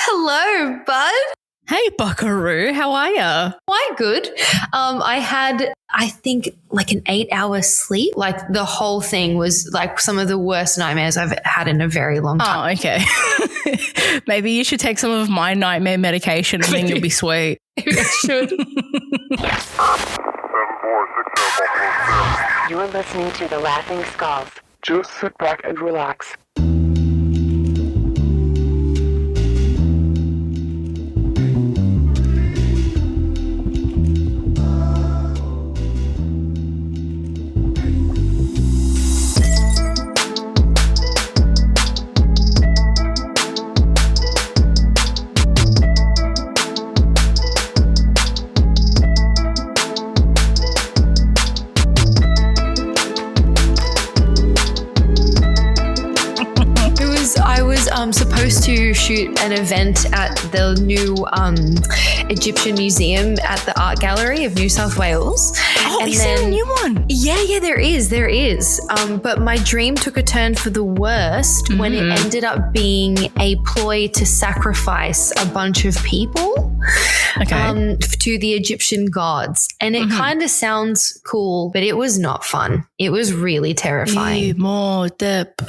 Hello, bud. Hey, Buckaroo, how are ya? Quite good. I had, I think, like an 8-hour sleep. Like the whole thing was like some of the worst nightmares I've had in a very long time. Oh, okay. Maybe you should take some of my nightmare medication and then you'll be sweet. Maybe I should. 746 You are listening to The Laughing Skulls. Just sit back and relax. Supposed to shoot an event at the new Egyptian Museum at the Art Gallery of New South Wales. Oh, is there a new one? Yeah, there is. But my dream took a turn for the worst when it ended up being a ploy to sacrifice a bunch of people to the Egyptian gods. And it kind of sounds cool, but it was not fun. It was really terrifying. More dip.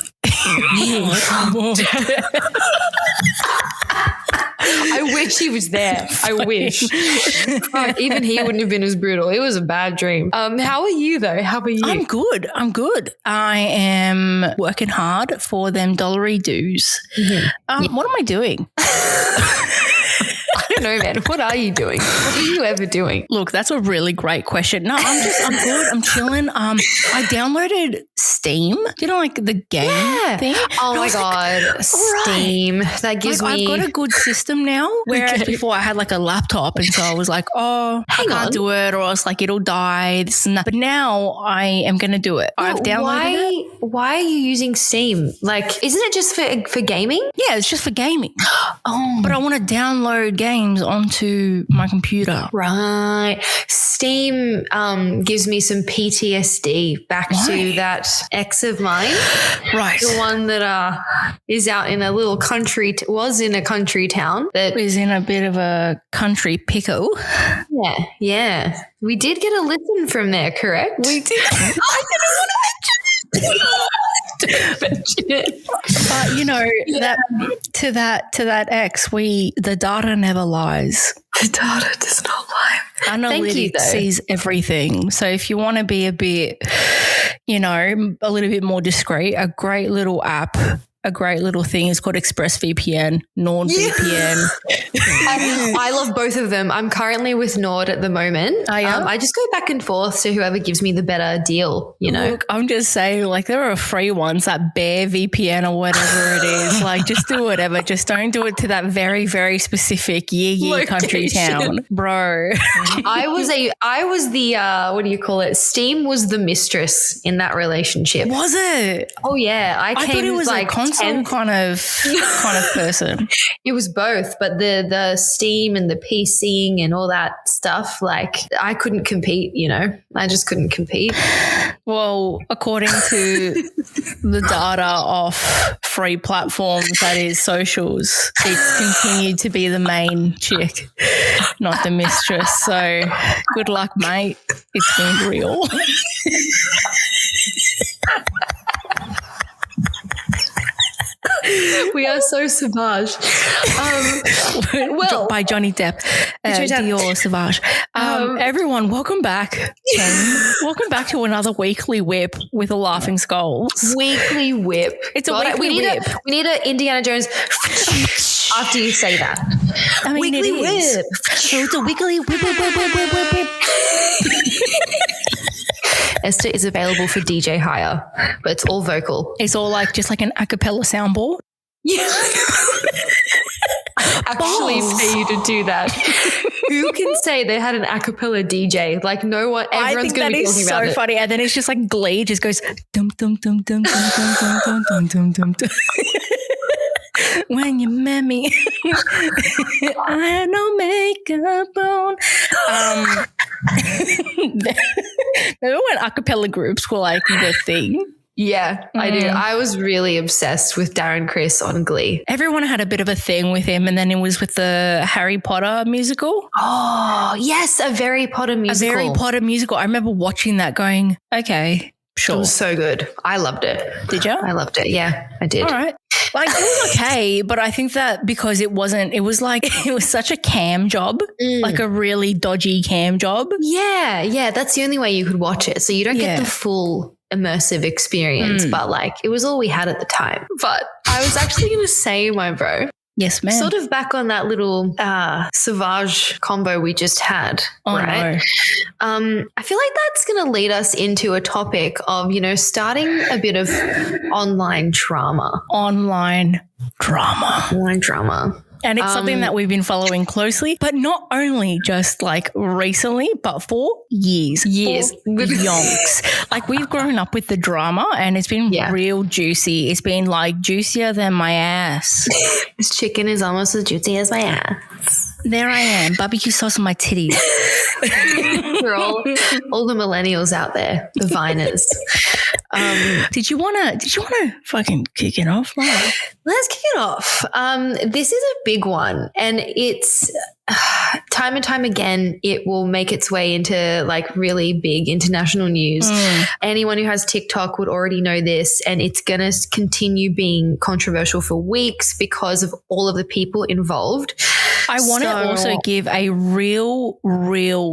I wish he was there. I wish. Even he wouldn't have been as brutal. It was a bad dream. How are you though? How are you? I'm good. I am working hard for them dollary dues. What am I doing? I don't know, man. What are you doing? What are you ever doing? Look, that's a really great question. No, I'm good. I'm chilling. I downloaded Steam. You know, like the game thing? Oh my God. Steam. That gives me. I've got a good system now. Whereas before I had like a laptop and so I was like, I can't do it, or else like it'll die, this and that. But now I am going to do it. I've downloaded it. Why are you using Steam? Like, isn't it just for gaming? Yeah, it's just for gaming. But I want to download games onto my computer. Right. Steam gives me some PTSD back to that ex of mine. Right. The one that is out in a little country, was in a country town. That is in a bit of a country pickle. Yeah. We did get a listen from there, correct? We did. I didn't want to mention it. But you know, that to that ex, the data never lies. The data does not lie. Analytics sees everything. So if you want to be a bit, a little bit more discreet, a great little app, a great little thing is called ExpressVPN, NordVPN. I love both of them. I'm currently with Nord at the moment. I just go back and forth to whoever gives me the better deal, Look, I'm just saying, like, there are free ones, that Bear VPN or whatever it is. Like, just do whatever. Just don't do it to that very, very specific country town. Bro. I was the, what do you call it? Steam was the mistress in that relationship. Was it? Oh, yeah. I thought it was like console kind of person. It was both, but the Steam and the PCing and all that stuff, like, I couldn't compete, I just couldn't compete. Well, according to the data of free platforms, that is socials, it's continued to be the main chick, not the mistress. So good luck, mate. It's been real. We are so Savage. By Johnny Depp. Dior Savage. Everyone, welcome back. Welcome back to another weekly whip with the Laughing Skulls. Weekly whip. It's a weekly whip. We need a Indiana Jones after you say that. I mean, weekly whip. So it's a weekly whip. Esther is available for DJ hire, but it's all vocal. It's all like just like an acapella soundboard. Yeah. Actually pay you to do that. Who can say they had an acapella DJ? Like, no one, everyone's going to be talking about it. That is so funny. And then it's just like Glee just goes dum dum dum dum dum dum dum dum dum dum dum. When you met me, I had no makeup on. Remember when acapella groups were like the thing? Yeah, I do. I was really obsessed with Darren Criss on Glee. Everyone had a bit of a thing with him, and then it was with the Harry Potter musical. Oh, yes, a Harry Potter musical. A Harry Potter musical. I remember watching that going, okay, sure. It was so good. I loved it. Did you? I loved it. Yeah, I did. All right. Like, it was okay, but I think that because it was such a cam job, like a really dodgy cam job. Yeah, that's the only way you could watch it. So you don't get the full immersive experience, but like it was all we had at the time. But I was actually going to say, my bro. Yes, ma'am. Sort of back on that little Savage combo we just had, right? No. I feel like that's going to lead us into a topic of, starting a bit of online drama. Online drama. And it's something that we've been following closely, but not only just like recently, but for years. For yonks. Like, we've grown up with the drama, and it's been real juicy. It's been like juicier than my ass. This chicken is almost as juicy as my ass. There I am, barbecue sauce on my titties. For all the millennials out there, the Viners. Did you wanna fucking kick it off? Like? Let's kick it off. This is a big one, and it's time and time again, it will make its way into like really big international news. Anyone who has TikTok would already know this, and it's going to continue being controversial for weeks because of all of the people involved. I want to also give a real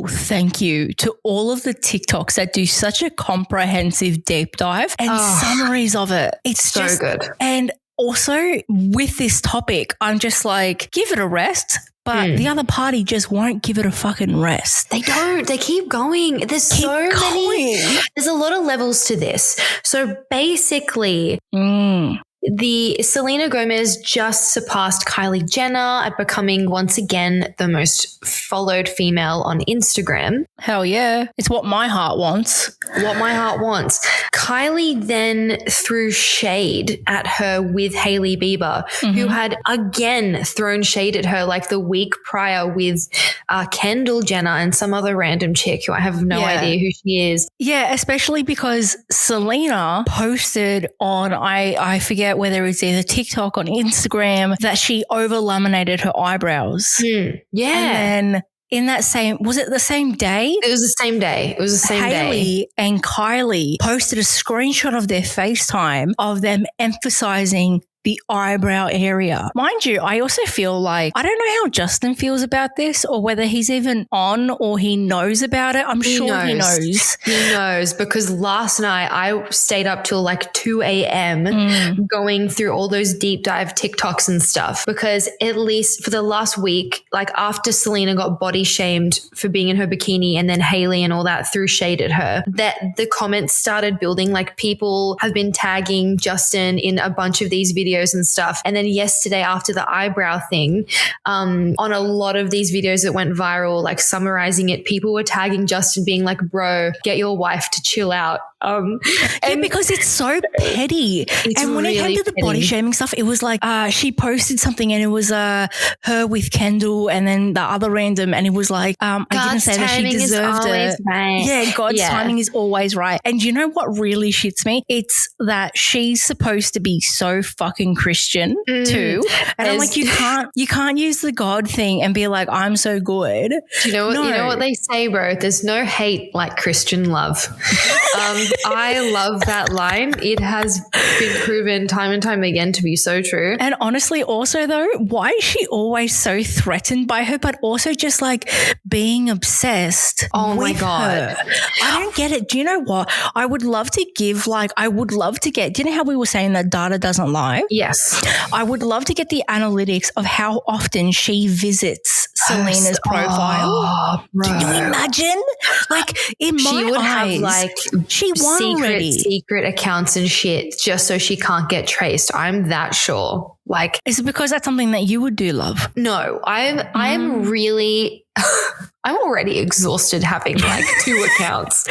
thank you to all of the TikToks that do such a comprehensive deep dive and summaries of it. It's so just good. And also with this topic, I'm just like, give it a rest. But the other party just won't give it a fucking rest. They don't. They keep going. There's There's a lot of levels to this. So basically, the Selena Gomez just surpassed Kylie Jenner at becoming once again the most followed female on Instagram. Hell yeah. It's what my heart wants. Kylie then threw shade at her with Hailey Bieber, who had again thrown shade at her like the week prior with Kendall Jenner and some other random chick who I have no idea who she is. Yeah, especially because Selena posted on, I forget whether it's either TikTok or Instagram, that she over laminated her eyebrows. Yeah. And then in that was it the same day? It was the same day. Hailey and Kylie posted a screenshot of their FaceTime of them emphasizing the eyebrow area. Mind you, I also feel like, I don't know how Justin feels about this or whether he's even on or he knows about it. I'm sure he knows. He knows, because last night I stayed up till like 2 a.m. going through all those deep dive TikToks and stuff, because at least for the last week, like after Selena got body shamed for being in her bikini and then Hailey and all that threw shade at her, that the comments started building. Like, people have been tagging Justin in a bunch of these videos and stuff. And then yesterday, after the eyebrow thing, on a lot of these videos that went viral, like summarizing it, people were tagging Justin being like, bro, get your wife to chill out. And because it's so petty. And when it came to the body shaming stuff, it was like she posted something and it was her with Kendall and then the other random, and it was like I didn't say that she deserved it. Right. Yeah, God's timing is always right. And you know what really shits me? It's that she's supposed to be so fucking Christian too. And I'm like, you can't use the God thing and be like, I'm so good. Do you know what? No. You know what they say, bro? There's no hate like Christian love. I love that line. It has been proven time and time again to be so true. And honestly, also though, why is she always so threatened by her, but also just like being obsessed with my God. her? I don't get it. Do you know what? I would love to get, do you know how we were saying that data doesn't lie? Yes. I would love to get the analytics of how often she visits Selena's profile. Can you imagine? Like, in my eyes, have like she secret accounts and shit just so she can't get traced. I'm that sure. Like, is it because that's something that you would do, love? No, I'm really I'm already exhausted having like 2 accounts.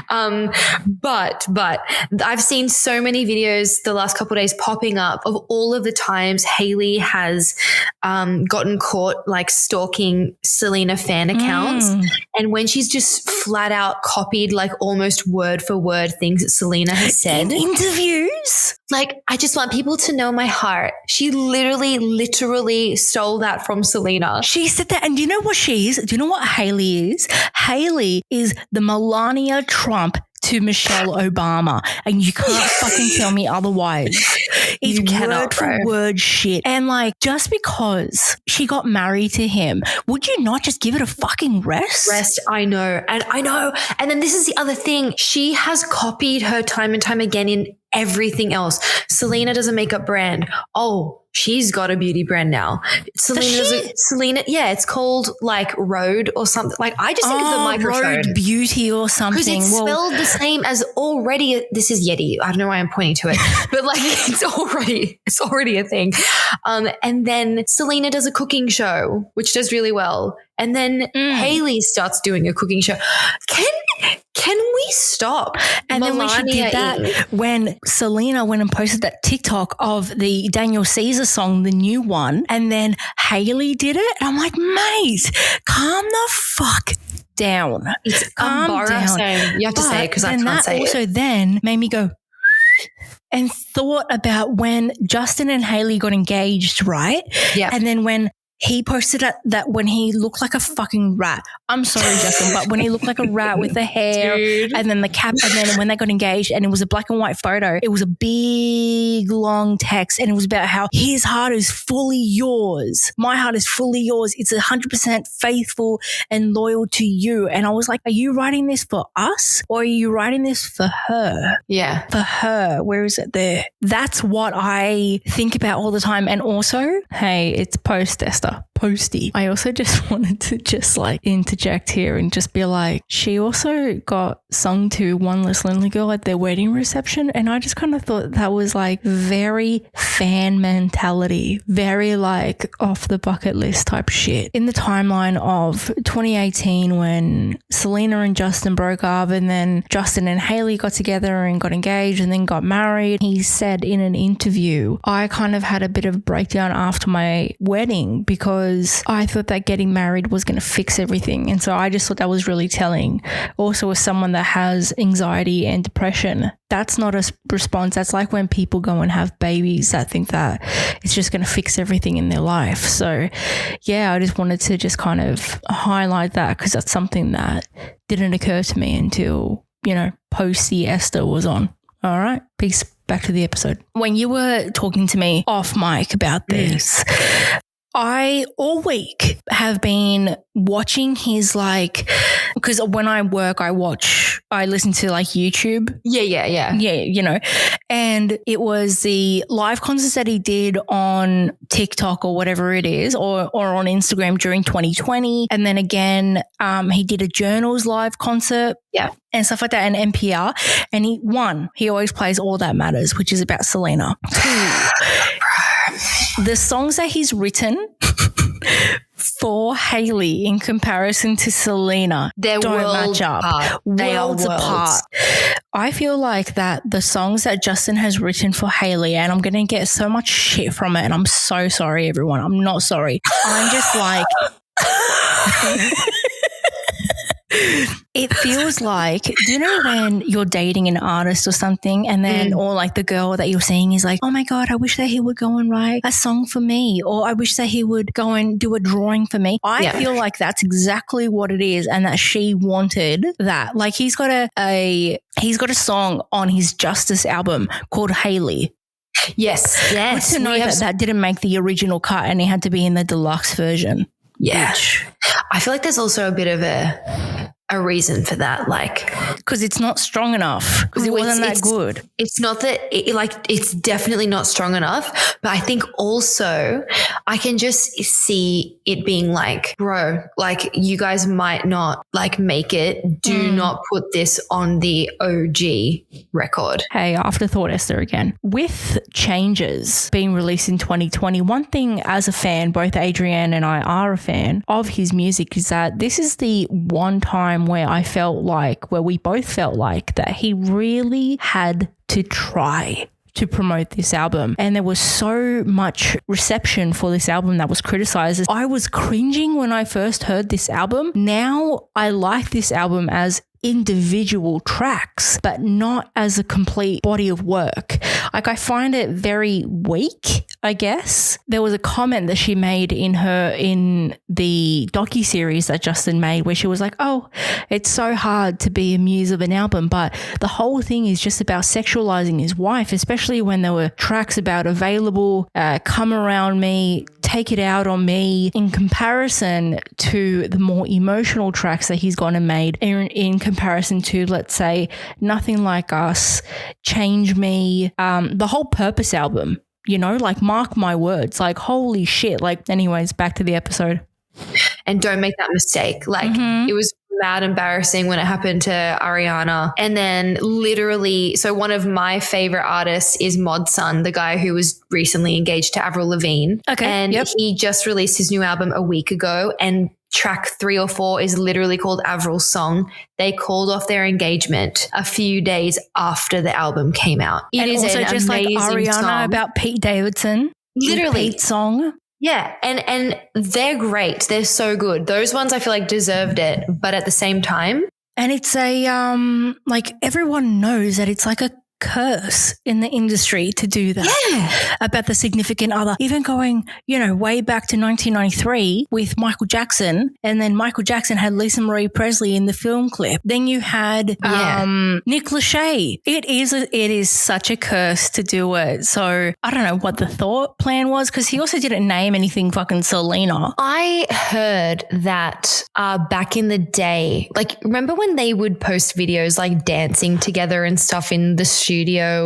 But I've seen so many videos the last couple of days popping up of all of the times Hailey has gotten caught like stalking Selena fan accounts. And when she's just flat out copied like almost word for word things that Selena has said. In interviews? Like, I just want people to know my heart. She literally stole that from Selena. She said that. And do you know what she is? Do you know what Hailey is? Hailey is the Melania Trump to Michelle Obama. And you can't fucking tell me otherwise. It's word for word shit. And like, just because she got married to him, would you not just give it a fucking rest? I know. And then this is the other thing. She has copied her time and time again in everything else. Selena does a makeup brand. Oh, she's got a beauty brand now. Selena, yeah, it's called like Rode or something. Like, I just think of the microphone. Rode Beauty or something. Because it's spelled the same as already. This is Yeti. I don't know why I'm pointing to it, but like it's already a thing. And then Selena does a cooking show, which does really well. And then Hailey starts doing a cooking show. Can we stop? And Melania, then when she did that, when Selena went and posted that TikTok of the Daniel Caesar song, the new one, and then Hailey did it, and I'm like, mate, calm the fuck down. It's embarrassing. You have to say it because I can't say it. And that also then made me go and thought about when Justin and Hailey got engaged, right? Yeah. And then when he posted that when he looked like a fucking rat. I'm sorry, Justin, but when he looked like a rat with the hair and then the cap, and then when they got engaged and it was a black and white photo, it was a big long text and it was about how his heart is fully yours. My heart is fully yours. It's 100% faithful and loyal to you. And I was like, are you writing this for us or are you writing this for her? Yeah. For her. Where is it there? That's what I think about all the time. And also, hey, it's post-Esther. Posty. I also just wanted to just like interject here and just be like, she also got sung to One Less Lonely Girl at their wedding reception. And I just kind of thought that was like very fan mentality, very like off the bucket list type shit. In the timeline of 2018 when Selena and Justin broke up and then Justin and Hailey got together and got engaged and then got married, he said in an interview, I kind of had a bit of a breakdown after my wedding because I thought that getting married was going to fix everything. And so I just thought that was really telling. Also, as someone that has anxiety and depression, that's not a response. That's like when people go and have babies that think that it's just going to fix everything in their life. So yeah, I just wanted to just kind of highlight that because that's something that didn't occur to me until, post the Esther was on. All right. Peace. Back to the episode. When you were talking to me off mic about this, I all week have been watching his because when I work, I listen to like YouTube. Yeah, and it was the live concerts that he did on TikTok or whatever it is, or on Instagram during 2020. And then again, he did a Journals live concert. Yeah. And stuff like that, and NPR. And he always plays All That Matters, which is about Selena. 2, the songs that he's written for Hailey in comparison to Selena don't match up. Worlds apart. I feel like that the songs that Justin has written for Hailey, and I'm going to get so much shit from it, and I'm so sorry, everyone. I'm not sorry. I'm just like... It feels like, do you know when you're dating an artist or something and then, or like the girl that you're seeing is like, oh my God, I wish that he would go and write a song for me, or I wish that he would go and do a drawing for me. I feel like that's exactly what it is, and that she wanted that. Like he's got a song on his Justice album called Hailey. Yes. Good to know that didn't make the original cut and it had to be in the deluxe version. Yeah. I feel like there's also a bit of a reason for that, like because it's not strong enough, because it wasn't that good. It's not that it's definitely not strong enough, but I think also I can just see it being like, bro, like you guys might not like make it. Do not put this on the OG record. Hey, afterthought Esther again. With Changes being released in 2020, one thing as a fan, both Adrienne and I are a fan of his music, is that this is the one time where we both felt like that he really had to try to promote this album. And there was so much reception for this album that was criticized. I was cringing when I first heard this album. Now I like this album as individual tracks, but not as a complete body of work. Like, I find it very weak, I guess. There was a comment that she made in the docuseries that Justin made where she was like, oh, it's so hard to be a muse of an album, but the whole thing is just about sexualizing his wife, especially when there were tracks about Available, Come Around Me, Take It Out on Me, in comparison to the more emotional tracks that he's gone and made in comparison to, let's say, Nothing Like Us, Change Me, the whole Purpose album, you know, like, mark my words, like, holy shit. Like, anyways, back to the episode. And don't make that mistake. Like, it was mad embarrassing when it happened to Ariana. And then literally, so one of my favorite artists is Mod Sun, the guy who was recently engaged to Avril Lavigne. Okay. And he just released his new album a week ago, and track 3 or 4 is literally called Avril's Song. They called off their engagement a few days after the album came out. It is also just like Ariana song. About Pete Davidson. Literally. Pete's song. Yeah, and they're great. They're so good. Those ones I feel like deserved it, but at the same time. And it's a, like, everyone knows that it's like a curse in the industry to do that about the significant other, even going, you know, way back to 1993 with Michael Jackson, and then Michael Jackson had Lisa Marie Presley in the film clip. Then you had Nick Lachey. It is such a curse to do it. So I don't know what the thought plan was, because he also didn't name anything fucking Selena. I heard that back in the day, like, remember when they would post videos like dancing together and stuff in the studio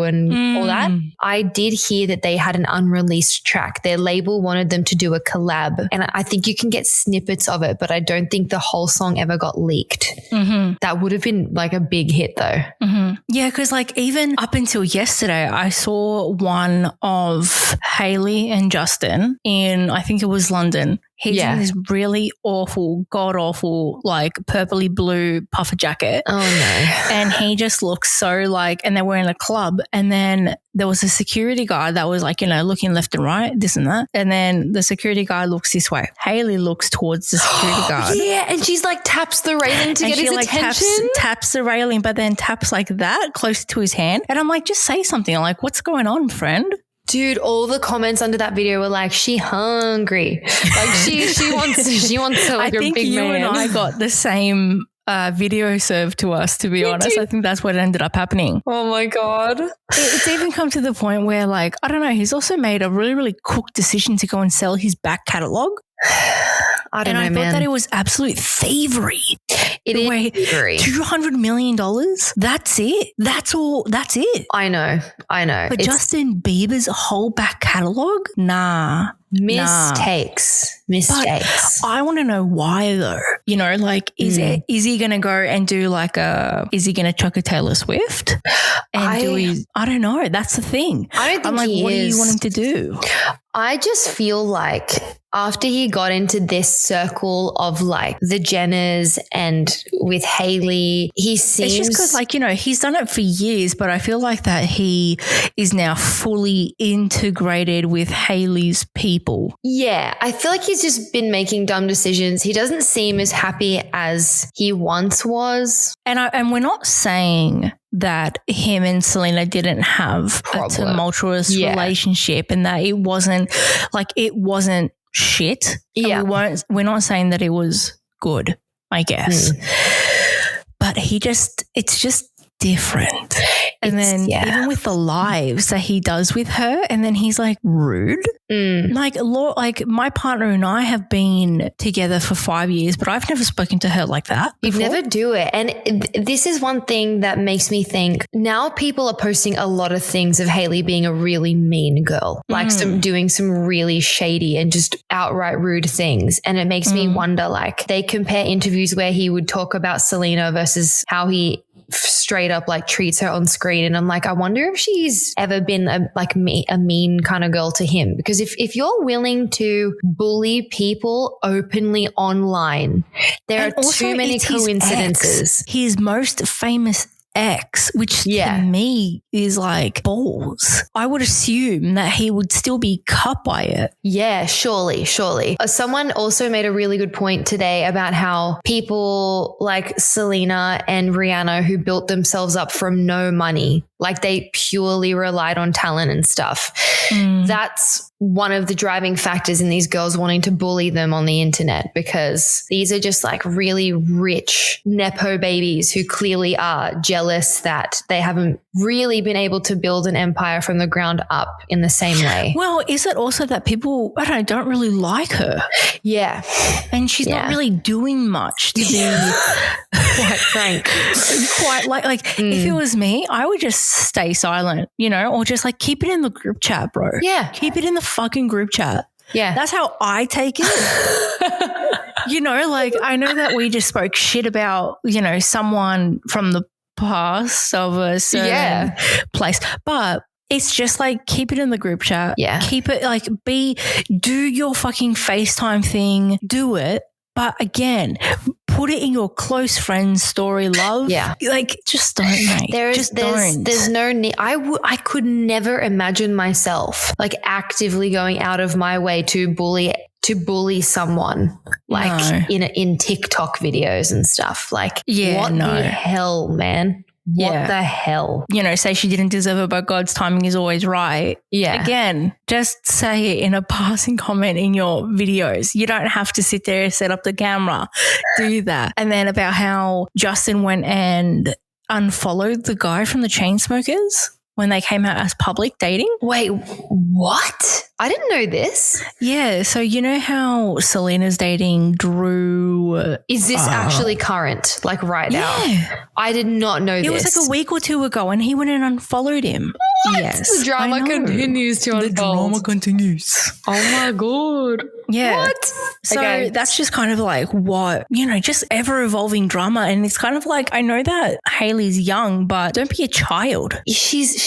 and all that? I did hear that they had an unreleased track. Their label wanted them to do a collab, and I think you can get snippets of it, but I don't think the whole song ever got leaked. That would have been like a big hit though. Yeah, because like even up until yesterday, I saw one of Hailey and Justin in, I think it was London. He's in this really awful, god-awful, like purpley blue puffer jacket. Oh, no. And he just looks so like, and they were in a club, and then there was a security guard that was like, you know, looking left and right, this and that. And then the security guard looks this way. Hailey looks towards the security guard. Yeah, and she's like taps the railing to get his attention. Taps the railing, but then taps like that close to his hand. And I'm like, just say something. I'm like, what's going on, friend? Dude, all the comments under that video were like, she hungry. Like she wants to like a big man. I think you and I got the same video served to us, to be honest. I think that's what ended up happening. Oh my God. It's even come to the point where, like, I don't know, he's also made a really, really cooked decision to go and sell his back catalogue. I don't know, man. I thought that it was absolute thievery. It is thievery. $200 million? That's it. That's all. That's it. I know. But Justin Bieber's whole back catalogue? Nah. Mistakes. But I want to know why though. You know, like, is he going to go and do like is he going to chuck a Taylor Swift? And I don't know. That's the thing. I don't think I'm like, what do you want him to do? I just feel like after he got into this circle of like the Jenners and with Hailey, he seems... It's just because, like, you know, he's done it for years, but I feel like that he is now fully integrated with Hailey's people. Yeah, I feel like he's just been making dumb decisions. He doesn't seem as happy as he once was. And we're not saying that him and Selena didn't have a tumultuous relationship, and that it wasn't shit. Yeah. We're not saying that it was good, I guess. But it's just different. And then even with the lives that he does with her, and then he's like rude. Like my partner and I have been together for 5 years, but I've never spoken to her like that before. You'd never do it. And this is one thing that makes me think now people are posting a lot of things of Hailey being a really mean girl, like doing some really shady and just outright rude things. And it makes me wonder, like they compare interviews where he would talk about Selena versus how he straight up like treats her on screen, and I'm like, I wonder if she's ever been a mean kind of girl to him, because if you're willing to bully people openly online, there are too many coincidences. His most famous ex, which to me is like balls. I would assume that he would still be cut by it. Yeah, surely. Someone also made a really good point today about how people like Selena and Rihanna, who built themselves up from no money, like they purely relied on talent and stuff. That's one of the driving factors in these girls wanting to bully them on the internet, because these are just like really rich Nepo babies who clearly are jealous that they haven't really been able to build an empire from the ground up in the same way. Well, is it also that people, don't really like her? Yeah. And she's not really doing much to be quite frank. If it was me, I would just stay silent, or just like keep it in the group chat, bro. Yeah. Keep it in the fucking group chat. Yeah. That's how I take it. I know that we just spoke shit about, someone from the past of a certain place, but it's just like keep it in the group chat. Yeah. Keep it like do your fucking FaceTime thing, do it. But again, put it in your close friend's story, love. Yeah. Like, just don't, mate. There's no need. I could never imagine myself like actively going out of my way to bully someone like in TikTok videos and stuff. Like, what the hell, man? What the hell? Say she didn't deserve it, but God's timing is always right. Yeah. Again, just say it in a passing comment in your videos. You don't have to sit there and set up the camera. Do that. And then about how Justin went and unfollowed the guy from the Chainsmokers when they came out as public dating. Wait, what? I didn't know this. Yeah. So you know how Selena's dating Drew? Is this actually current, like right now? I did not know this. It was like a week or two ago and he went and unfollowed him. What? Yes. The drama continues to unfold. The drama continues. Oh my God. Yeah. What? So that's just kind of like what, just ever evolving drama. And it's kind of like, I know that Hailey's young, but don't be a child.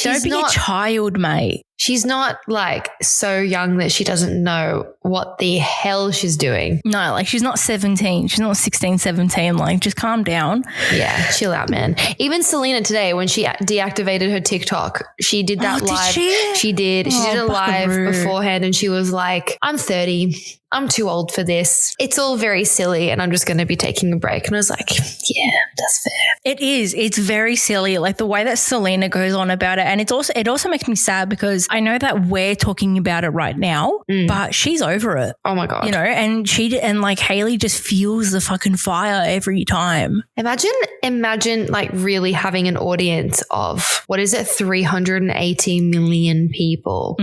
Don't be a child, mate. She's not like so young that she doesn't know what the hell she's doing. No, like she's not 17. She's not 16, 17. Like just calm down. Yeah, chill out, man. Even Selena today, when she deactivated her TikTok, she did that live. Did she did. She did a live beforehand and she was like, I'm 30. I'm too old for this. It's all very silly and I'm just going to be taking a break. And I was like, yeah, that's fair. It is. It's very silly. Like the way that Selena goes on about it. And it also makes me sad because I know that we're talking about it right now, but she's over it. Oh my God. And like Hailey just fuels the fucking fire every time. Imagine like really having an audience of, 380 million people,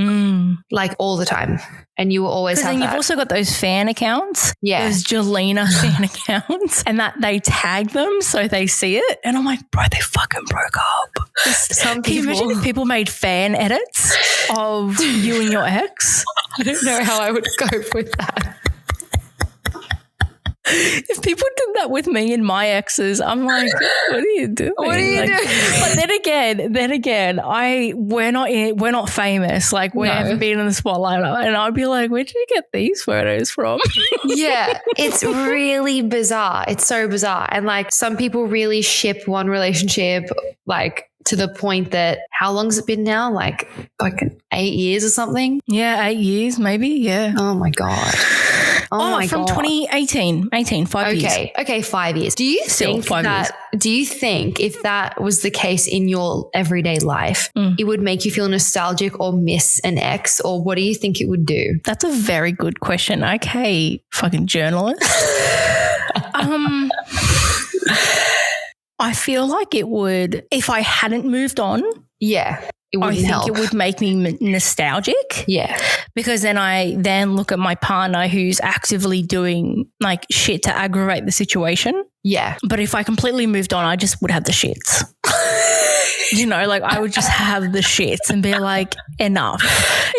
like all the time. And you will always have that. You've also got those fan accounts. Yeah. Those Jelena fan accounts. And that they tag them so they see it. And I'm like, bro, they fucking broke up. Can you imagine if people made fan edits of you and your ex? I don't know how I would cope with that. If people did that with me and my exes, I'm like, what are you doing? What are you doing? But then again, we're not famous. Like we haven't been in the spotlight, and I'd be like, where did you get these photos from? Yeah, it's really bizarre. It's so bizarre, and like some people really ship one relationship, like to the point that how long has it been now? Like 8 years or something? Yeah, 8 years maybe. Yeah. Oh my God. Oh my from God. 2018, 5 years. Okay, 5 years. Do you think if that was the case in your everyday life, it would make you feel nostalgic or miss an ex, or what do you think it would do? That's a very good question. Okay, fucking journalist. I feel like it would, if I hadn't moved on. Yeah. I think it would make me nostalgic. Yeah. Because then I look at my partner who's actively doing like shit to aggravate the situation. Yeah. But if I completely moved on, I just would have the shits. You know, like I would just have the shits and be like, enough.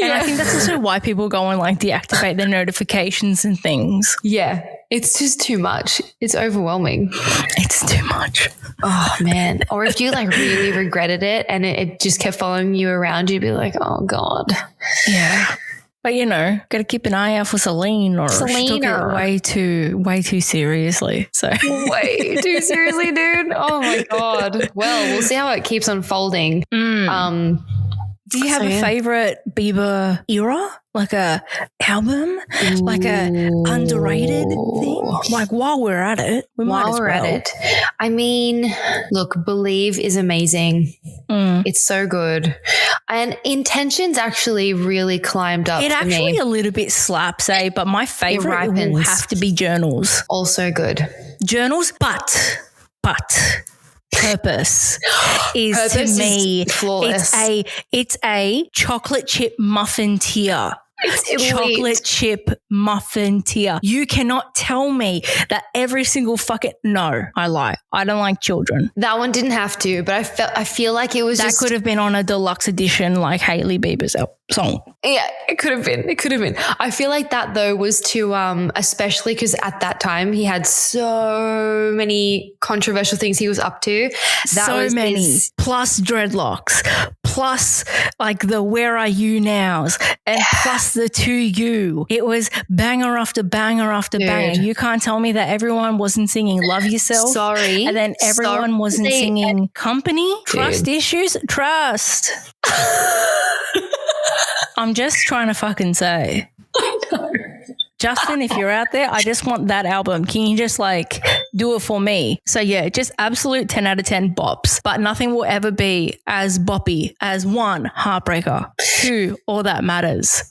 And I think that's also why people go and like deactivate their notifications and things. Yeah. It's just too much. It's overwhelming. It's too much. Oh, man. Or if you like really regretted it and it just kept following you around, you'd be like, oh, God. Yeah. But, you know, got to keep an eye out for Selena. She took it way too seriously. So way too seriously, dude. Oh, my God. Well, we'll see how it keeps unfolding. Do you have a favorite Bieber era? Like a album? Like a underrated thing? Like while we're at it, we might as well. At it. I mean, look, Believe is amazing. It's so good. And Intentions actually really climbed up for me. It actually a little bit slaps, but my favorite will have to be Journals. Also good. Journals, but Purpose is to me flawless. It's a chocolate chip muffin tier. It's chocolate chip muffin tier. You cannot tell me that every single no, I lie. I don't like Children. That one didn't have to, but I feel like it was that could have been on a deluxe edition like Hailey Bieber's song. Yeah, it could have been. I feel like that though was to especially because at that time he had so many controversial things he was up to. Plus dreadlocks, plus like the Where Are You Nows, and plus the To You. It was banger after banger after banger. You can't tell me that everyone wasn't singing Love Yourself. Sorry. And then everyone wasn't singing Company. Trust issues. Trust. I'm just trying to fucking say. I know. Justin, if you're out there, I just want that album. Can you just like do it for me? So yeah, just absolute 10 out of 10 bops. But nothing will ever be as boppy as 1, Heartbreaker, 2, All That Matters.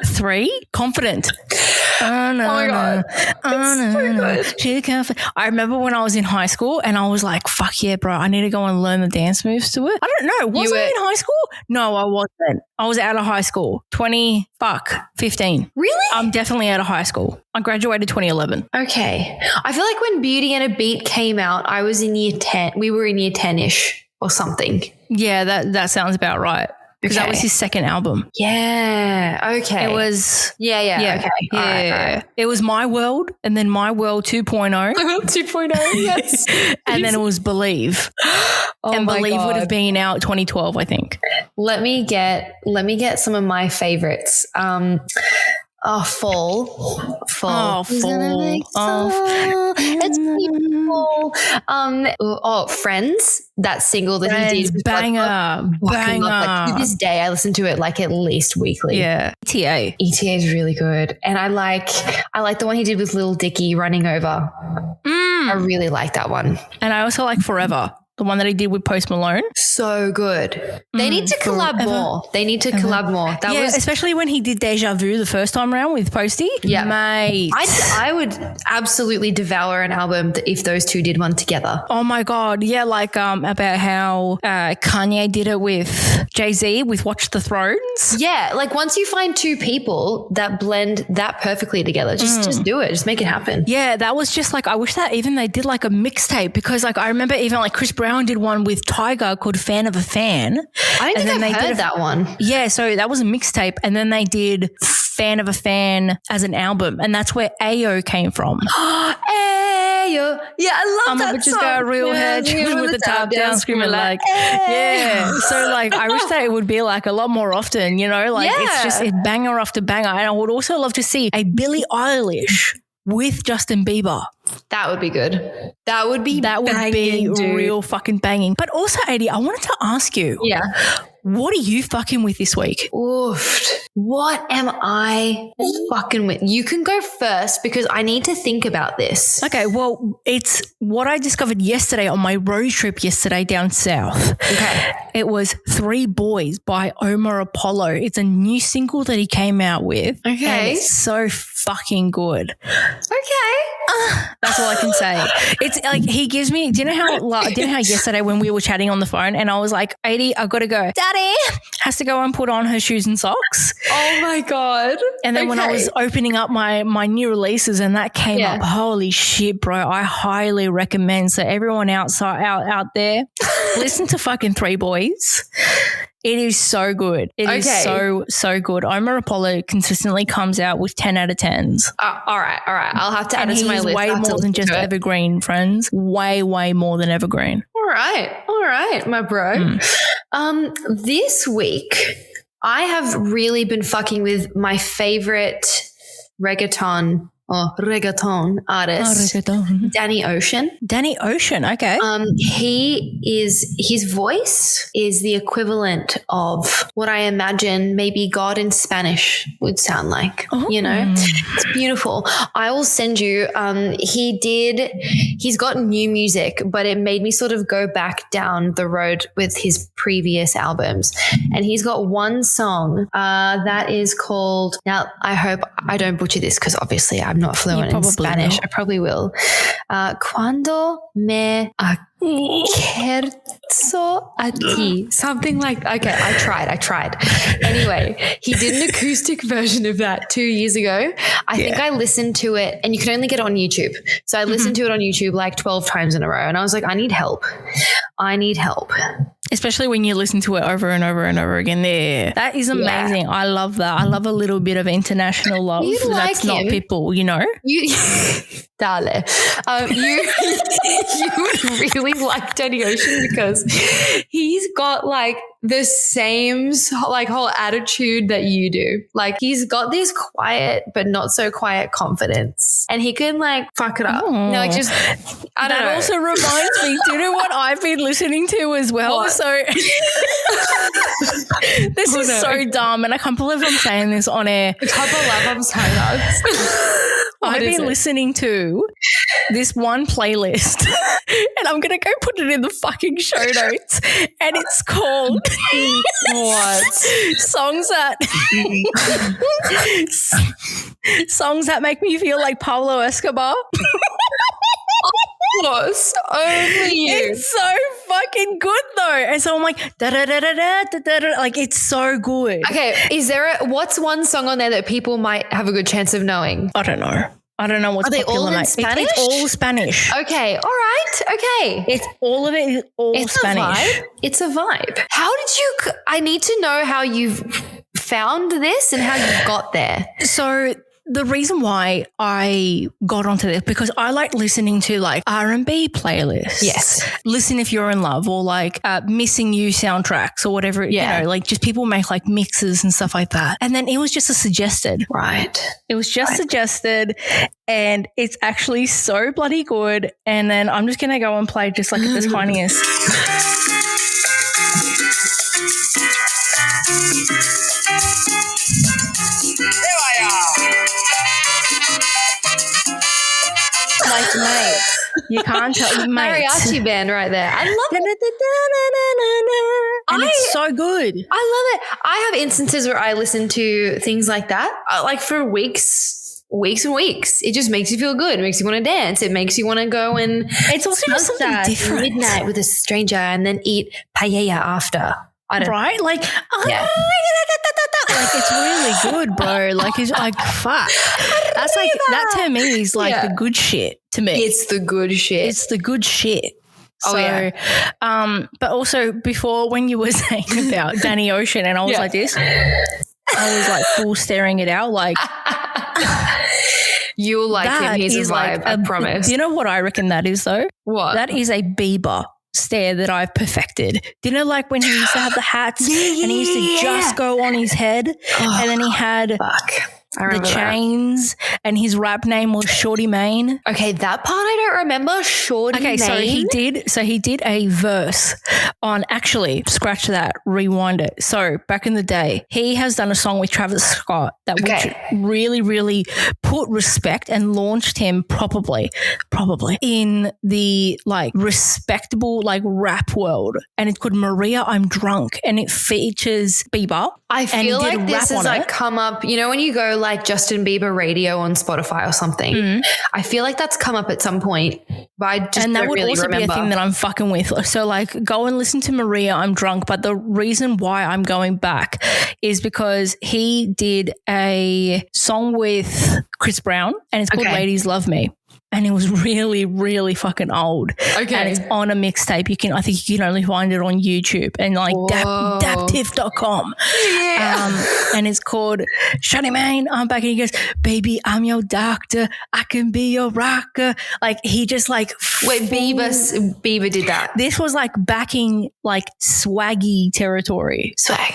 3, Confident. Oh my God. I remember when I was in high school and I was like, fuck yeah, bro, I need to go and learn the dance moves to it. I don't know. Was I in high school? No, I wasn't. I was out of high school. 15. Really? I'm definitely out of high school. I graduated 2011. Okay. I feel like when Beauty and a Beat came out, I was in year 10. We were in year 10-ish or something. Yeah, that sounds about right. Because that was his second album. Yeah. Okay. It was. Yeah. Okay. Yeah. Right. It was My World and then My World 2.0. My World 2.0, yes. And then it was Believe. And Believe would have been out 2012, I think. Let me get some of my favorites. Fall. It's beautiful. Friends. That single that he did. Banger. Like, to this day, I listen to it like at least weekly. Yeah. ETA is really good. And I like the one he did with Lil Dicky, Running Over. I really like that one. And I also like Forever. The one that he did with Post Malone. So good. They need to collab more. Collab more. That was especially when he did Deja Vu the first time around with Posty. Yeah. Mate. I would absolutely devour an album if those two did one together. Oh my God. Yeah, like about how Kanye did it with Jay-Z with Watch the Thrones. Yeah, like once you find two people that blend that perfectly together, just do it. Just make it happen. Yeah, that was just like, I wish that even they did like a mixtape because like I remember even like Chris Brown did one with Tyga called Fan of a Fan. I don't think I've heard that one. Yeah, so that was a mixtape and then they did Fan of a Fan as an album and that's where Ayo came from. Ayo. Yeah, I love that song. Just got a real head with the top down screaming like, yeah. So like I wish that it would be like a lot more often, you know, like it's just banger after banger. And I would also love to see a Billie Eilish with Justin Bieber. That would be good. That would be real fucking banging. But also, Adi, I wanted to ask you. Yeah. What are you fucking with this week? Oof. What am I fucking with? You can go first because I need to think about this. Okay, well, it's what I discovered yesterday on my road trip yesterday down south. Okay. It was 3 Boys by Omar Apollo. It's a new single that he came out with. Okay. And it's so fucking good. Okay. That's all I can say. It's like he gives me. Do you know how yesterday when we were chatting on the phone and I was like, 80, I've got to go. Daddy has to go and put on her shoes and socks. Oh my God. And then when I was opening up my new releases and that came Yeah. up, holy shit, bro! I highly recommend. So everyone out there, listen to fucking Three Boys. It is so good. It is so good. Omar Apollo consistently comes out with 10 out of 10s. All right. I'll have to add it to my list. Way more than just evergreen, friends. Way more than evergreen. All right, my bro. This week, I have really been fucking with my favorite reggaeton artist, Danny Ocean. Danny Ocean, okay. His voice is the equivalent of what I imagine maybe God in Spanish would sound like. Oh. You know, it's beautiful. I will send you. He's got new music, but it made me sort of go back down the road with his previous albums. And he's got one song that is called, now I hope I don't butcher this because obviously I'm not fluent in Spanish. Will. I probably will. Cuando me acerco a ti. Something like, okay, I tried. Anyway, he did an acoustic version of that 2 years ago. I think I listened to it, and you can only get it on YouTube. So I listened to it on YouTube like 12 times in a row, and I was like, I need help. Especially when you listen to it over and over and over again. There, that is amazing. Yeah. I love that. I love a little bit of international love. That's not Pitbull, you know. Dale. You would really like Danny Ocean because he's got like the same like whole attitude that you do. Like he's got this quiet but not so quiet confidence, and he can like fuck it up. Like just I don't know. That also reminds me. Do you know what I've been listening to as well? What? So this is so dumb, and I can't believe I'm saying this on air. The type of love I'm saying us. I've been listening to this one playlist and I'm going to go put it in the fucking show notes, and it's called Songs that make me feel like Pablo Escobar. Only you. It's so fucking good though. And so I'm like, like it's so good. Okay, what's one song on there that people might have a good chance of knowing? I don't know what's Are they popular. all in Spanish? It's all Spanish. Okay, all right, okay. It's all of it is all Spanish. It's a vibe. How did you? I need to know how you've found this and how you got there. So the reason why I got onto this, because I like listening to like R&B playlists. Yes. Listen If You're in Love, or like Missing You soundtracks or whatever, you know, like just people make like mixes and stuff like that. And then it was just a suggested. Right. It was just suggested, and it's actually so bloody good. And then I'm just going to go and play just like the tiniest. Like, mate, you can't tell. Mariachi band right there. I love it. And it's so good. I love it. I have instances where I listen to things like that, like for weeks and weeks. It just makes you feel good. It makes you want to dance. It makes you want to go and it's also just something different. Midnight with a stranger and then eat paella after. Right? Like, like it's really good, bro. Like, it's like, fuck. That's like, that to me is like the good shit to me. It's the good shit. It's the good shit. Oh, so, yeah. But also before when you were saying about Danny Ocean and I was like this, I was like full staring it out like. You'll like him. He's a vibe, I promise. Do you know what I reckon that is though? What? That is a Bieber stare that I've perfected. Do you know like when he used to have the hats and he used to just go on his head and then he had the chains and his rap name was Shorty Main. Okay, that part I don't remember. Shorty Main. So he did a verse on, actually scratch that, rewind it. So back in the day, he has done a song with Travis Scott that which really, really put respect and launched him probably in the like respectable like rap world. And it's called Maria, I'm Drunk, and it features Bieber I feel he did like this rap has on like it. come up, you know, when you go like Justin Bieber radio on Spotify or something. I feel like that's come up at some point, but I just And that don't would really also remember. be a thing that I'm fucking with. So like go and listen to Maria, I'm Drunk. But the reason why I'm going back is because he did a song with Chris Brown and it's called Okay. Ladies Love Me. And it was really, really fucking old. Okay. And it's on a mixtape. I think you can only find it on YouTube and like Whoa. daptiff.com. And it's called Shawty Man, I'm back. And he goes, baby, I'm your doctor. I can be your rocker. Like he just like. Wait, Bieber did that. This was like backing like swaggy territory. Swag.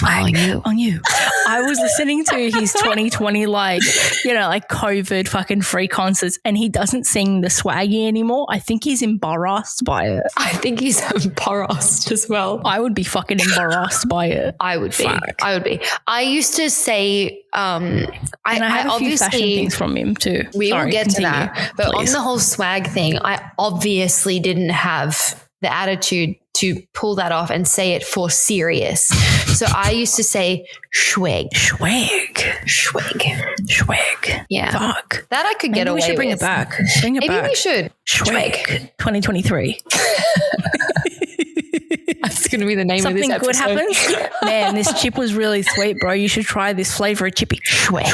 On you. I was listening to his 2020 like COVID fucking free concerts and he doesn't sing the swaggy anymore. I think he's embarrassed by it. I think he's embarrassed as well. I would be fucking embarrassed by it. I would be. I used to say, And I have a few fashion things from him too. We will get continue, to that. But please. on the whole swag thing, I obviously didn't have the attitude to pull that off and say it for serious. So I used to say swag. Yeah. Fuck. That I could get Maybe away we should bring with. it back. Bring it Maybe back. we should. Swag 2023. That's going to be the name Something of this good episode. happens. Man, this chip was really sweet, bro. You should try this flavor of chippy. Swag.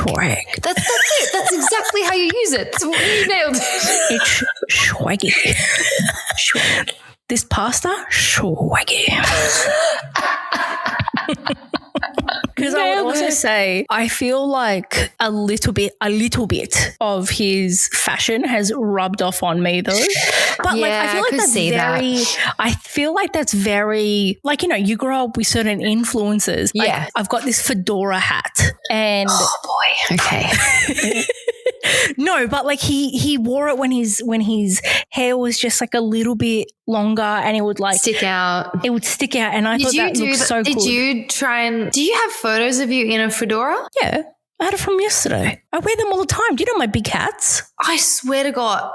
That's it. That's exactly how you use it. So you nailed it. It's swaggy. This pasta, swaggy. Because I would also say, I feel like a little bit of his fashion has rubbed off on me though. But like, I feel like that's very, I feel like that's very, like, you grow up with certain influences. Yeah. Like, I've got this fedora hat and. Oh boy. Okay. No, but like he wore it when his hair was just like a little bit longer and it would like stick out. It would stick out, and I thought that looked so cool. Did you try and? Do you have photos of you in a fedora? Yeah, I had it from yesterday. I wear them all the time. Do you know my big hats? I swear to God,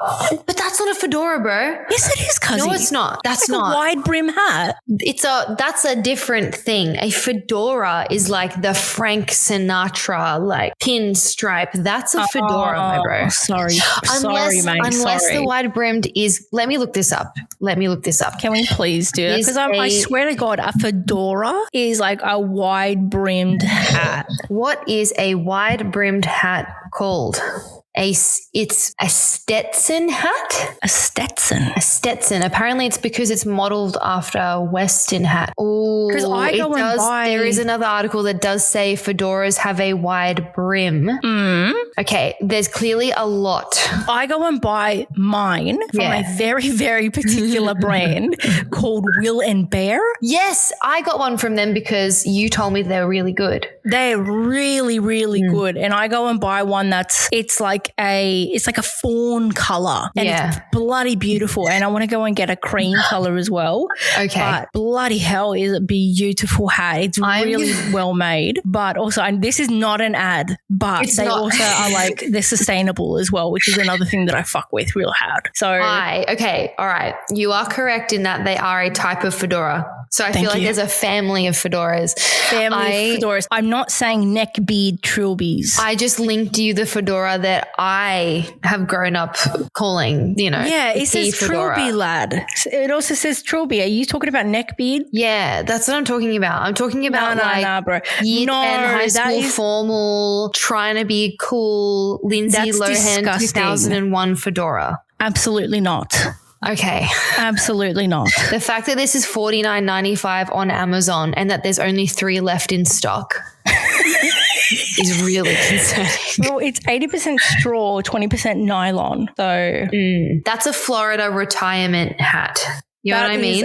but that's not a fedora, bro. Yes, it is, cousin. No, it's not. That's like not a wide brim hat. That's a different thing. A fedora is like the Frank Sinatra, like pinstripe. That's a fedora, my bro. Sorry, mate. Unless sorry. the wide brimmed is. Let me look this up. Can we please do that? Because I swear to God, a fedora is like a wide brimmed hat. What is a wide brimmed hat called? It's a Stetson hat? A Stetson. Apparently it's because it's modeled after a Western hat. Oh, because I go and buy. There is another article that does say fedoras have a wide brim. Okay, there's clearly a lot. I go and buy mine from a very, very particular brand called Will and Bear. Yes, I got one from them because you told me they were really good. They're really, really good. And I go and buy one it's like a fawn color and it's bloody beautiful. And I want to go and get a cream color as well. Okay. But bloody hell is a beautiful hat. It's really well made. But also, and this is not an ad, but they also are like, they're sustainable as well, which is another thing that I fuck with real hard. So okay. All right. You are correct in that they are a type of fedora. So I feel like there's a family of fedoras. I'm not saying neck bead trilbies. I just linked you the fedora that I have grown up calling, Yeah, it says fedora. trilby, lad. It also says trilby. Are you talking about neck bead? Yeah, that's what I'm talking about. I'm talking about bro. year 10 high school formal, trying to be cool, Lindsay Lohan disgusting. 2001 fedora. Absolutely not. Okay. Absolutely not. The fact that this is $49.95 on Amazon and that there's only 3 left in stock is really concerning. Well, it's 80% straw, 20% nylon. So that's a Florida retirement hat. You know what I mean?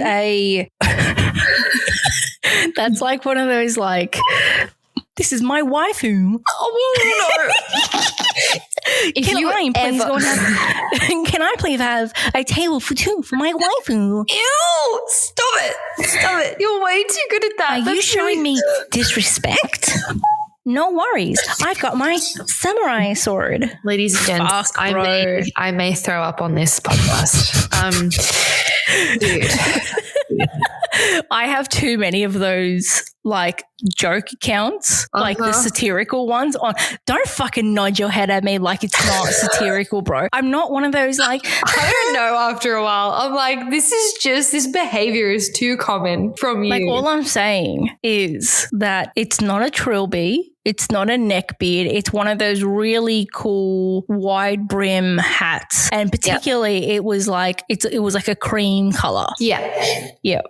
That's like one of those like, this is my waifu. Oh no. Can I please have a table for 2 for my waifu? Ew, stop it. You're way too good at that. Are you showing me disrespect? No worries. I've got my samurai sword. Ladies and gents, I may throw up on this podcast. Dude. I have too many of those like joke accounts, like the satirical ones on. Don't fucking nod your head at me like it's not satirical, bro. I'm not one of those like. I don't know. After a while, I'm like, this behavior is too common from you. Like all I'm saying is that it's not a trilby. It's not a neck beard. It's one of those really cool wide brim hats, and particularly it was like it was like a cream color. Yeah. Yeah.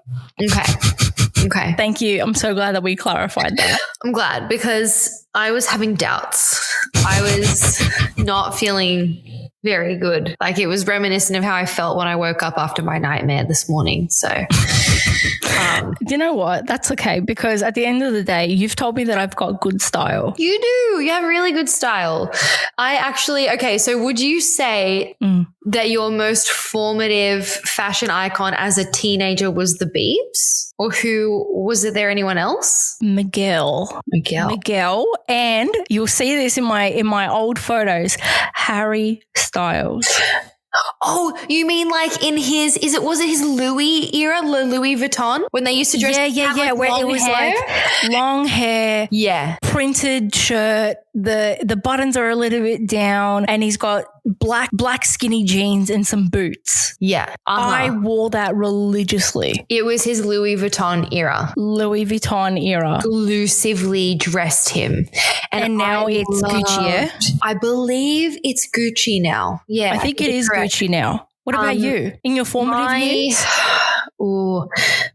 Okay. Thank you. I'm so glad that we clarified that. I'm glad because I was having doubts. I was not feeling very good. Like it was reminiscent of how I felt when I woke up after my nightmare this morning. So, you know what? That's okay because at the end of the day, you've told me that I've got good style. You do. You have really good style. So would you say that your most formative fashion icon as a teenager was the Biebs? Or was there anyone else? Miguel, and you'll see this in my old photos, Harry Styles. Oh, you mean like in was it his Louis era, Louis Vuitton, when they used to dress? Yeah, where it was like long hair, printed shirt. The buttons are a little bit down, and he's got black skinny jeans and some boots. Yeah, I wore that religiously. It was his Louis Vuitton era. Exclusively dressed him, and now it's Gucci. Yeah? I believe it's Gucci now. Yeah, I think it is correct. Gucci now. What about you? In your formative years?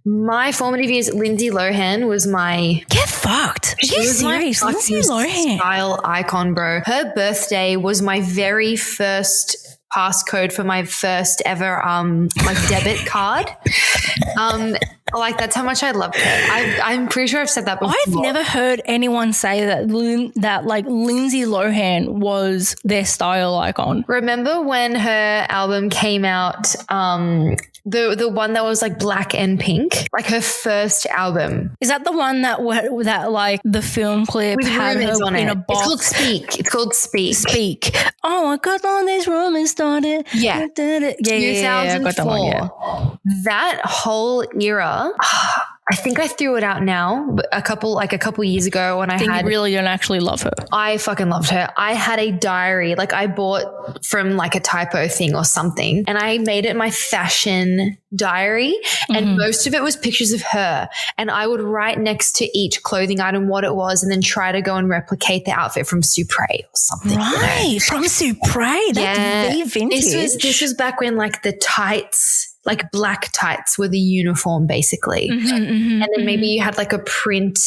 My formative years, Lindsay Lohan was my... Get fucked. Are you serious? Lindsay Lohan. Style icon, bro. Her birthday was my very first passcode for my first ever like debit card. Like that's how much I loved her. I'm pretty sure I've said that before. I've never heard anyone say that like Lindsay Lohan was their style icon. Remember when her album came out, the one that was like black and pink, like her first album? Is that the one that like the film clip with had her on in it? a box? It's called Speak. Oh, I got on this room and started. Yeah. 2004. I got that one, yeah. That whole era. I think I threw it out now, but a couple years ago when you really don't actually love her. I fucking loved her. I had a diary, like I bought from like a typo thing or something, and I made it my fashion diary, and most of it was pictures of her, and I would write next to each clothing item what it was, and then try to go and replicate the outfit from Supre or something. Right, from Supre. That's very vintage. This was back when like the tights, like black tights were the uniform basically. And then maybe you had like a print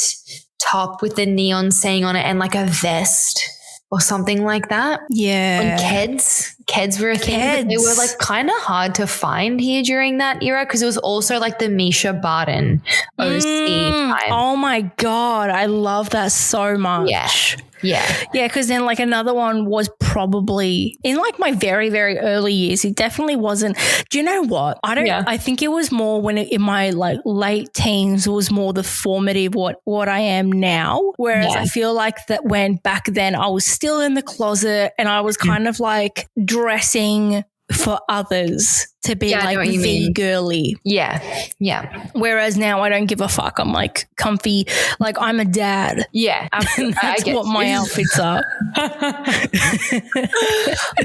top with the neon saying on it and like a vest or something like that. Yeah. And Keds were a thing. But they were like kind of hard to find here during that era because it was also like the Misha Barton OC time. Oh my God. I love that so much. Yeah, because then like another one was probably in like my very, very early years. It definitely wasn't. Do you know what? I think it was more when in my like late teens, it was more the formative what I am now. Whereas I feel like that when back then I was still in the closet and I was kind of like dressing for others to be like the girly. Yeah. Whereas now I don't give a fuck. I'm like comfy. Like I'm a dad. Yeah. And that's what my outfits are.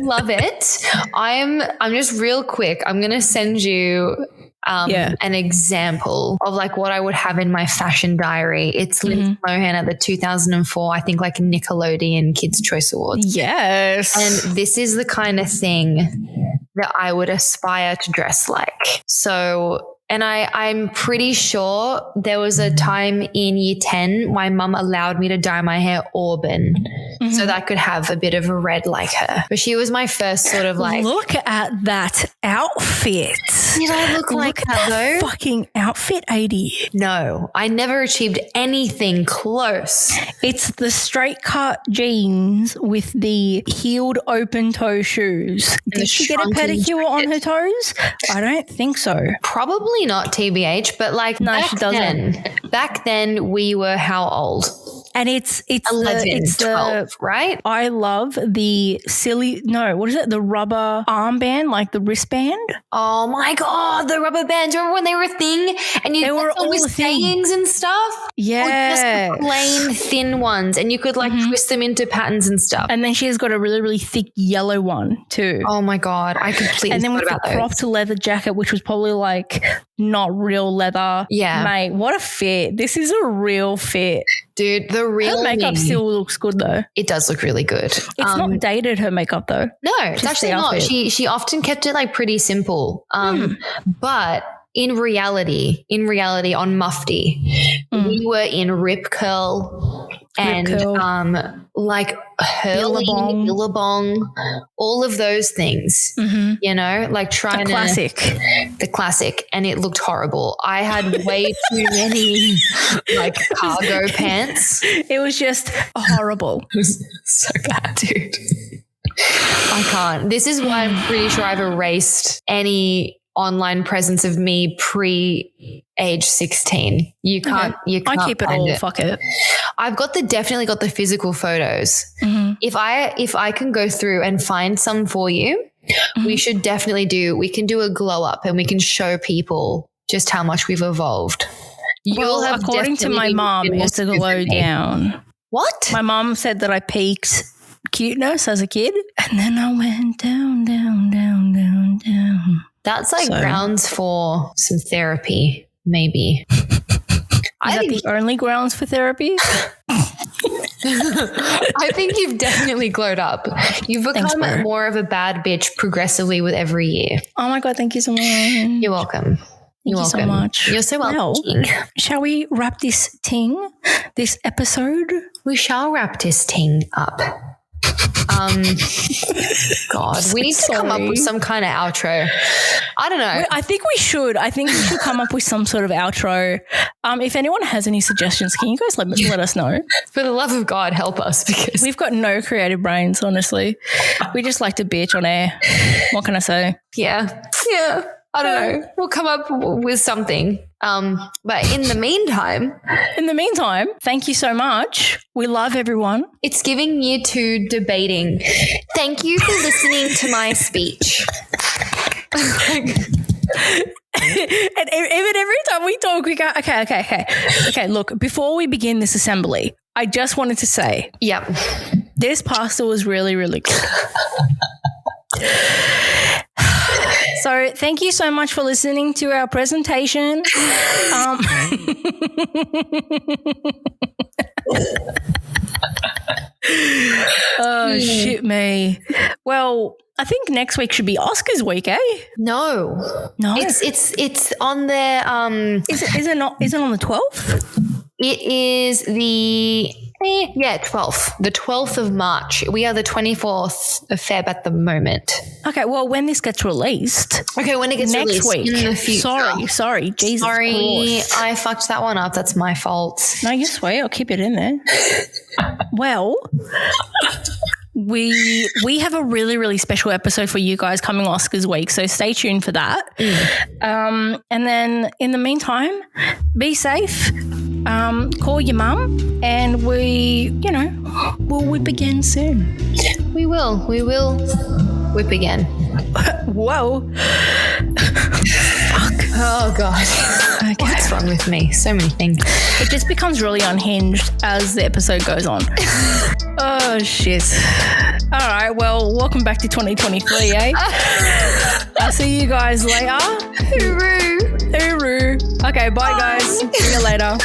Love it. I'm just real quick. I'm going to send you an example of like what I would have in my fashion diary. It's Lindsay Lohan at the 2004, I think like Nickelodeon Kids' Choice Awards. Yes. And this is the kind of thing that I would aspire to dress like. So, and I'm pretty sure there was a time in year 10, my mum allowed me to dye my hair auburn so that I could have a bit of a red like her. But she was my first sort of like. Look at that outfit. Did I look like that though? Fucking outfit, 80. No, I never achieved anything close. It's the straight cut jeans with the heeled open toe shoes. Did she get a pedicure on her toes? I don't think so. Probably not, TBH, but like no, she doesn't. Back then we were how old? And it's 11, 12, right? I love the the rubber armband, like the wristband. Oh my God, the rubber bands. Remember when they were a thing and you were all with a thing. sayings and stuff? Yeah. Or just plain thin ones, and you could like twist them into patterns and stuff. And then she has got a really, really thick yellow one too. Oh my God, I completely and then with forgot the about cropped leather jacket, which was probably like not real leather. Yeah. Mate, what a fit. This is a real fit. Dude, the real Her makeup still looks good though. It does look really good. It's not dated, her makeup though. No, it's actually not. She often kept it like pretty simple. But in reality on Mufti, we were in Rip Curl and like hurling, Billabong, all of those things, you know, like trying the classic, and it looked horrible. I had way too many like cargo pants. It was just horrible. It was so bad, dude. I can't. This is why I'm pretty sure I've erased any online presence of me pre-age 16. You can't. I keep it all. Fuck it. I've definitely got the physical photos. If I can go through and find some for you, we should definitely we can do a glow up and we can show people just how much we've evolved. According to my mom, it's a glow down. What? My mom said that I peaked cuteness as a kid, and then I went down, down, down, down, down. That's like grounds for some therapy, maybe. Is that the only grounds for therapy? I think you've definitely glowed up. You've become more of a bad bitch progressively with every year. Oh my God, thank you so much. You're welcome. Thank you so much. You're so welcome. Well, shall we wrap this episode? We shall wrap this thing up. God, we need to come up with some kind of outro. I don't know. I think we should. Come up with some sort of outro. If anyone has any suggestions, can you guys let us know? For the love of God, help us, because we've got no creative brains, honestly. We just like to bitch on air. What can I say? Yeah. I don't know. We'll come up with something. But in the meantime, thank you so much. We love everyone. It's giving you to debating. Thank you for listening to my speech. And even every time we talk, we go, okay. Look, before we begin this assembly, I just wanted to say, this pasta was really, really good. So thank you so much for listening to our presentation. Oh, shit me. Well, I think next week should be Oscars week, eh? No. It's on the Is it not? Is it on the 12th? It is the 12th. The 12th of March. We are the 24th of Feb at the moment. Okay, well, when this gets released. Okay, when it gets next released week. in the future. Sorry. Jesus Christ. I fucked that one up. That's my fault. No, you swear. I'll keep it in there. Well, we have a really, really special episode for you guys coming Oscars week, so stay tuned for that. And then in the meantime, be safe. Call your mum, and we'll whip again soon. We will whip again. Whoa. Fuck. Oh God. Okay. What's wrong with me? So many things. It just becomes really unhinged as the episode goes on. Oh shit. All right, well, welcome back to 2023, eh? I'll see you guys later. Hooroo. Okay, bye guys. See you later.